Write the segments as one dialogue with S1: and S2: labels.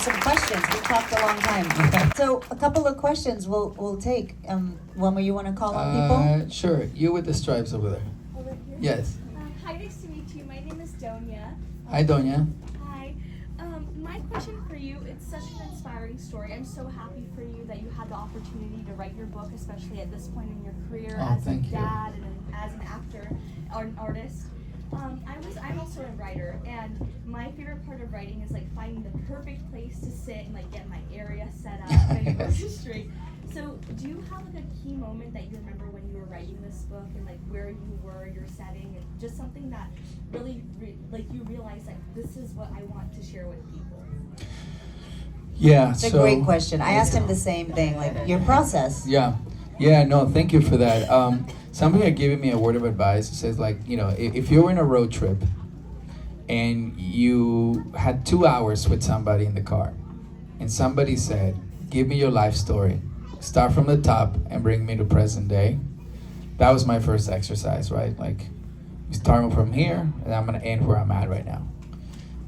S1: some questions. We talked a long time. So a couple of questions we'll take. Wilmer, you want to call on people?
S2: Sure. You with the stripes over there.
S3: Over here?
S2: Yes.
S3: Hi, nice to meet you. My name is Donia.
S2: Hi, Doña.
S3: Hi. My question for you, it's such an inspiring story. I'm so happy for you that you had the opportunity to write your book, especially at this point in your career as a dad and as an actor or an artist. I'm also a writer, and my favorite part of writing is like finding the perfect place to sit and like get my area set up and go straight. So, do you have like a key moment that you remember when you were writing this book and like where you were, your setting, and just something that really like you realized like this is what I want to share with people?
S2: Yeah,
S1: it's a great question. I asked him the same thing, like your process.
S2: Yeah, no, thank you for that. Somebody had given me a word of advice. It says like, if you're in a road trip and you had 2 hours with somebody in the car and somebody said, give me your life story, start from the top and bring me to present day. That was my first exercise, right? Like, starting from here and I'm gonna end where I'm at right now.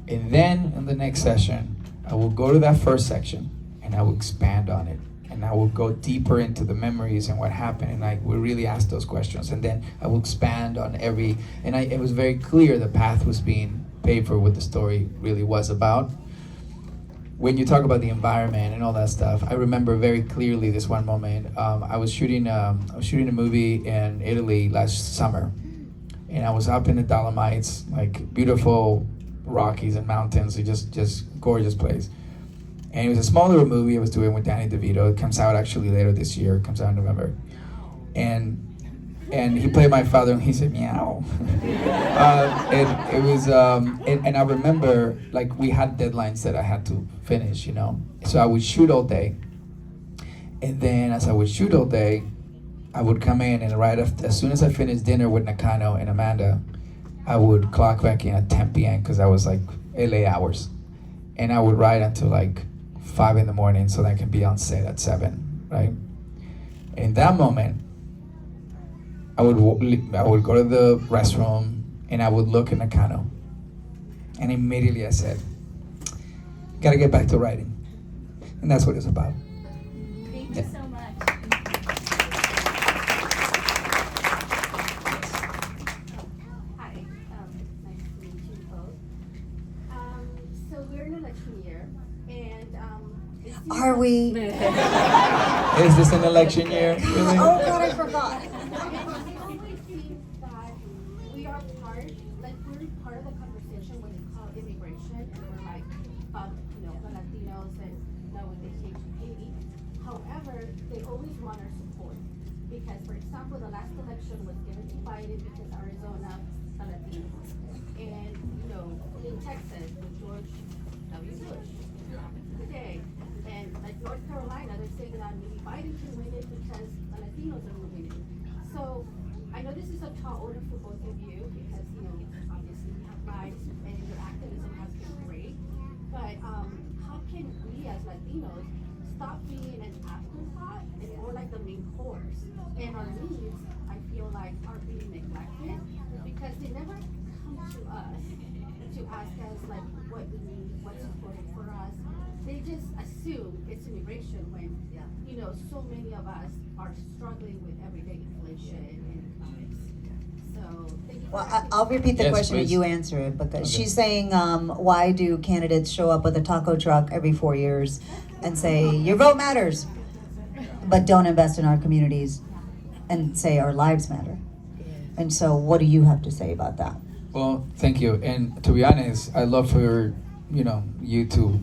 S2: And then in the next session, I will go to that first section and I will expand on it. And I will go deeper into the memories and what happened, and I will really ask those questions. And then I will expand on it was very clear the path was being paved for what the story really was about. When you talk about the environment and all that stuff, I remember very clearly this one moment. I was shooting a movie in Italy last summer, and I was up in the Dolomites, like beautiful Rockies and mountains, just gorgeous place. And it was a small little movie I was doing with Danny DeVito. It comes out actually later this year. It comes out in November. And he played my father, and he said, meow. And I remember, like, we had deadlines that I had to finish, So I would shoot all day. And then as I would shoot all day, I would come in, and as soon as I finished dinner with Nakano and Amanda, I would clock back in at 10 p.m. because I was like LA hours. And I would write until like 5 in the morning so that I can be on set at 7, right? In that moment, I would go to the restroom and I would look at Nakano. And immediately I said, gotta get back to writing. And that's what it's about.
S3: Thank you so much.
S4: Hi, nice to meet you both. So we're in election year, and
S1: Are we?
S2: Is this an election year? Really?
S1: Oh God, I forgot.
S4: It always seems that we are part of the conversation when it's called immigration, and we're like, the Latinos and when they came to Haiti. However, they always want our support because, for example, the last election was given to Biden because Arizona, the Latinos, and in Texas with George W. Bush today, and like North Carolina, they're saying that maybe Biden can win it because the Latinos are winning it. So I know this is a tall order for both of you because obviously you have lives and your activism has been great. But how can we as Latinos stop being an afterthought and more like the main course? And our needs, I feel like, are being neglected because they never come to us to ask us like what we need, what's important for us. They just assume it's immigration when so many of us are struggling with everyday inflation and economics. So thank you.
S1: Well, I'll repeat the question,
S2: please.
S1: but you answer it because she's saying, why do candidates show up with a taco truck every 4 years and say your vote matters, but don't invest in our communities and say our lives matter? And so, what do you have to say about that?
S2: Well, thank you. And to be honest, I'd love for you to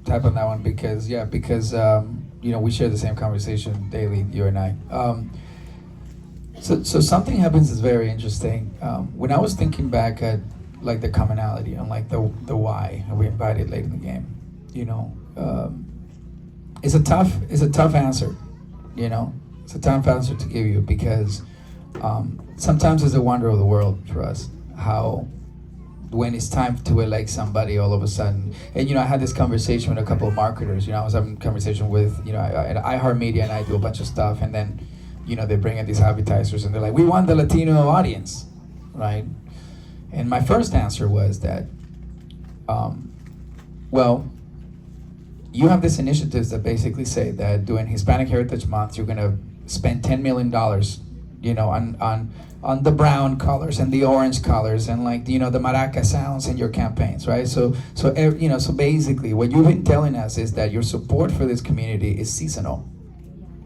S2: type on that one because we share the same conversation daily, you and I. So something happens that's very interesting. When I was thinking back at like the commonality and like the why we invited late in the game, it's a tough answer, It's a tough answer to give you because sometimes it's a wonder of the world for us how when it's time to elect somebody all of a sudden, and I had this conversation with a couple of marketers, I was having a conversation with, at iHeartMedia, and I do a bunch of stuff, and then, they bring in these advertisers, and they're like, we want the Latino audience, right? And my first answer was that, well, you have these initiatives that basically say that during Hispanic Heritage Month, you're gonna spend $10 million, you know, on the brown colors and the orange colors and like, you know, the maraca sounds in your campaigns, right? So you know, so basically what you've been telling us is that your support for this community is seasonal,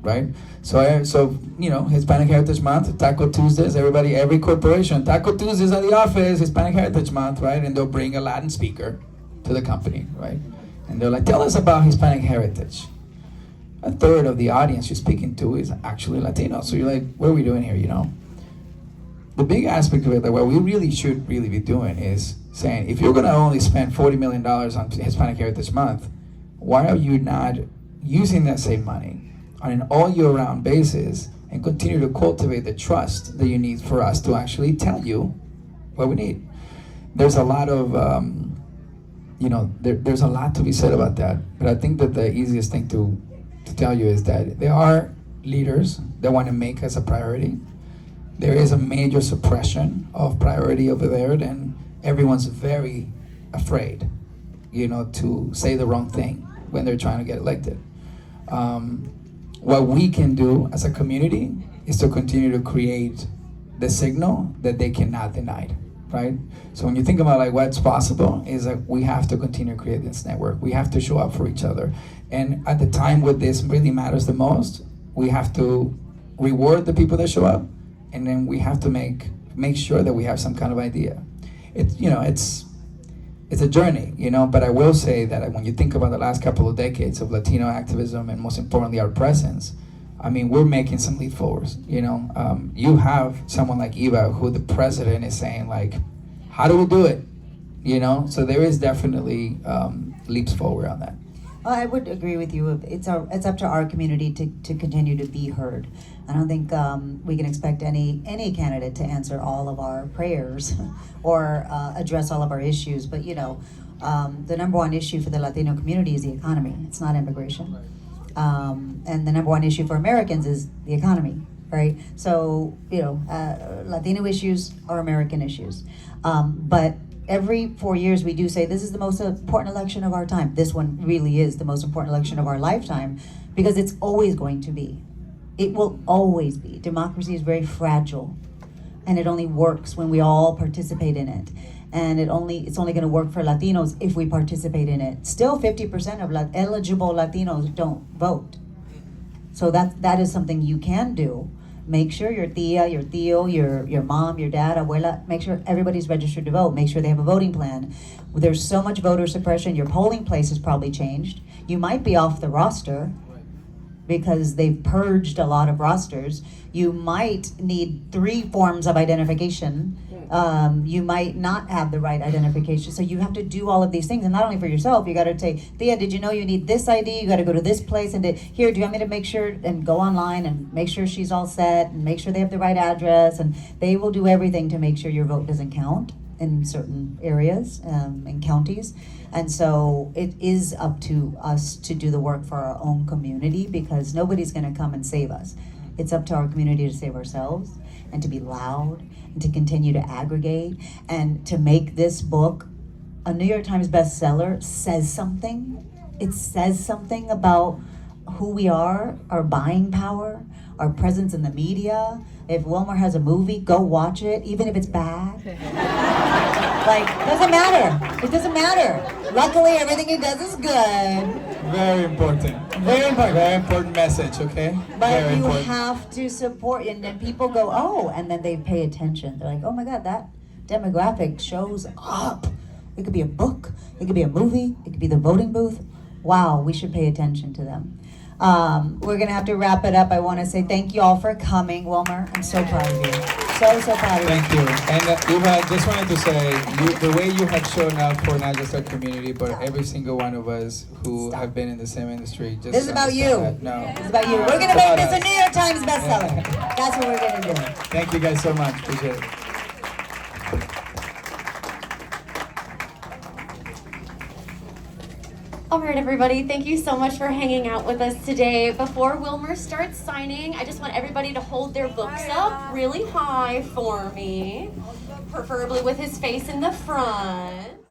S2: right? So you know, Hispanic Heritage Month, Taco Tuesdays, everybody, every corporation, Taco Tuesdays at the office, Hispanic Heritage Month, right? And they'll bring a Latin speaker to the company, right? And they're like, tell us about Hispanic heritage. A third of the audience you're speaking to is actually Latino. So you're like, what are we doing here, you know? The big aspect of it, that what we really should really be doing is saying, if you're gonna only spend $40 million on Hispanic Heritage Month, why are you not using that same money on an all year round basis and continue to cultivate the trust that you need for us to actually tell you what we need? There's a lot of, you know, there's a lot to be said about that, but I think that the easiest thing to tell you is that there are leaders that want to make us a priority. There is a major suppression of priority over there, and everyone's very afraid, you know, to say the wrong thing when they're trying to get elected. What we can do as a community is to continue to create the signal that they cannot deny, right? So when you think about like what's possible, is that we have to continue to create this network. We have to show up for each other. And at the time when this really matters the most, we have to reward the people that show up, and then we have to make sure that we have some kind of idea. It's, you know, it's a journey, you know, but I will say that when you think about the last couple of decades of Latino activism and most importantly our presence, I mean, we're making some leap forwards, you know. You have someone like Eva, who the president is saying like, how do we do it? You know, so there is definitely leaps forward on that.
S1: Well, I would agree with you. It's up to our community to continue to be heard. I don't think we can expect any candidate to answer all of our prayers or address all of our issues. But you know, the number one issue for the Latino community is the economy. It's not immigration. And the number one issue for Americans is the economy, right? So you know, Latino issues are American issues. But every 4 years we do say this is the most important election of our time. This one really is the most important election of our lifetime, because it's always going to be. It will always be. Democracy is very fragile, and it only works when we all participate in it. And it's only going to work for Latinos if we participate in it. Still, 50% of eligible Latinos don't vote. So that is something you can do. Make sure your tia, your tío, your mom, your dad, abuela, make sure everybody's registered to vote. Make sure they have a voting plan. There's so much voter suppression. Your polling place has probably changed. You might be off the roster because they've purged a lot of rosters. You might need 3 forms of identification. You might not have the right identification. So you have to do all of these things, and not only for yourself. You got to say, Thea, did you know you need this ID? You got to go to this place, and here, do you want me to make sure, and go online and make sure she's all set, and make sure they have the right address, and they will do everything to make sure your vote doesn't count in certain areas, in counties. And so it is up to us to do the work for our own community, because nobody's going to come and save us. It's up to our community to save ourselves, and to be loud, and to continue to aggregate, and to make this book a New York Times bestseller. Says something. It says something about who we are, our buying power, our presence in the media. If Wilmer has a movie, go watch it, even if it's bad. Like, doesn't matter. It doesn't matter. Luckily, everything he does is good.
S2: Very important. Very important message, okay?
S1: But
S2: Very
S1: you
S2: important.
S1: have to support, and then people go, oh, and then they pay attention. They're like, oh my God, that demographic shows up. It could be a book, it could be a movie, it could be the voting booth. Wow, we should pay attention to them. We're gonna have to wrap it up. I want to say thank you all for coming, Wilmer. I'm so proud of you. So proud of you.
S2: Thank you. And Eva, I just wanted to say, the way you have shown up for not just our community, but every single one of us who have been in the same industry. Just
S1: This is about you.
S2: that. No.
S1: This is about you. We're gonna make this a New York Times bestseller. That's what we're gonna do.
S2: Thank you guys so much. Appreciate it.
S5: All right, everybody, thank you so much for hanging out with us today. Before Wilmer starts signing, I just want everybody to hold their books up really high for me, preferably with his face in the front.